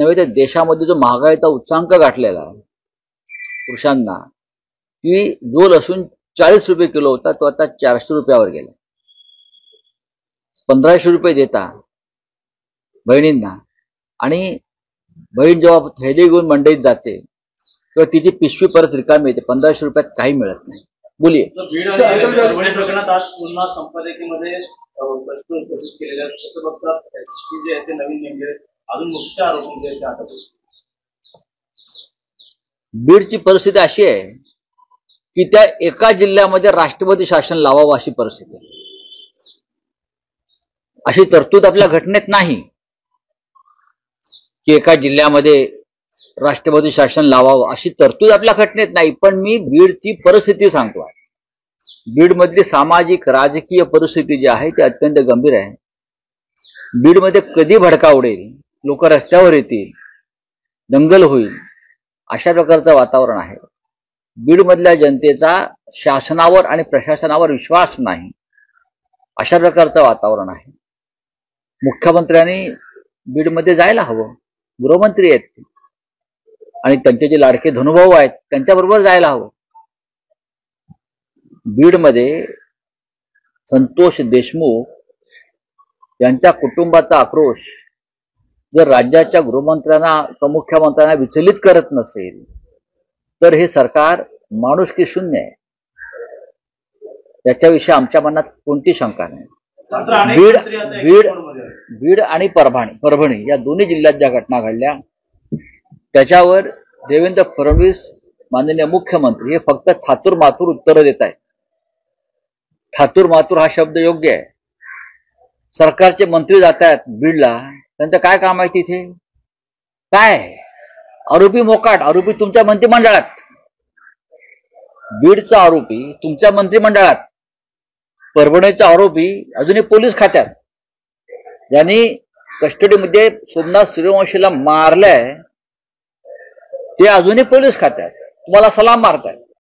नव्हे तर देशामध्ये जो महागाईचा उच्चांक गाठलेला आहे पुरुषांना, की जो लसूण 40 रुपये किलो होता तो आता 400 रुपयावर गेला. 1500 रुपये देता बहिणींना, आणि बहीण जेव्हा थैली घेऊन मंडईत जाते तेव्हा तिची पिशवी परत रिकामी येते. 1500 रुपयात काही मिळत नाही. बोलिये. बीड आणि प्रकरणात आज पुन्हा संपादकीमध्ये प्रश्न उपस्थित केलेले आहेत. कसं बघतात की जे ते नवीन नेमले अजून मुख्य आरोपी जे अटक होते? बीडची परिस्थिती अशी आहे की त्या एका जिल्ह्यामध्ये राष्ट्रपती शासन लावावं अशी परिस्थिती आहे. अशी तरतूद आपल्या घटनेत नाही की एका जिल्ह्यामध्ये राष्ट्रपती शासन लावावं, अशी तरतूद आपल्या घटनेत नाही. पण मी बीडची परिस्थिती सांगतो. बीडमधली सामाजिक राजकीय परिस्थिती जी आहे ती अत्यंत गंभीर आहे. बीडमध्ये कधी भडका उडेल, लोक रस्त्यावर येतील, दंगल होईल, अशा प्रकारचं वातावरण आहे. बीडमधल्या जनतेचा शासनावर आणि प्रशासनावर विश्वास नाही, अशा प्रकारचं वातावरण आहे. मुख्यमंत्र्यांनी बीडमध्ये जायला हवं. गृहमंत्री आहेत आणि त्यांचे जे लाडके धनुभाऊ आहेत त्यांच्याबरोबर जायला हवं. बीडमध्ये संतोष देशमुख यांच्या कुटुंबाचा आक्रोश जर राज्याच्या गृहमंत्र्यांना मुख्यमंत्र्यांना विचलित करत नसेल तर हे सरकार माणुसकी शून्य आहे. त्याच्याविषयी आमच्या मनात कोणती शंका नाही. बीड आणि परभणी या दोन्ही जिल्ह्यात ज्या घटना घडल्या त्याच्यावर देवेंद्र फडणवीस माननीय मुख्यमंत्री हे फक्त थातूर मातूर उत्तरं देत आहेत. थातूर मातूर हा शब्द योग्य आहे. सरकारचे मंत्री जात आहेत बीडला, त्यांचं काय काम आहे तिथे? काय आरोपी मोकाट, आरोपी तुमच्या मंत्रिमंडळात. बीडचा आरोपी तुमच्या मंत्रिमंडळात, परभणीचा आरोपी अजूनही पोलीस खात्यात. ज्यांनी कस्टडीमध्ये सोमनाथ सूर्यवंशीला मारलंय ते अजूनही पोलीस खात्यात तुम्हाला सलाम मारतायत.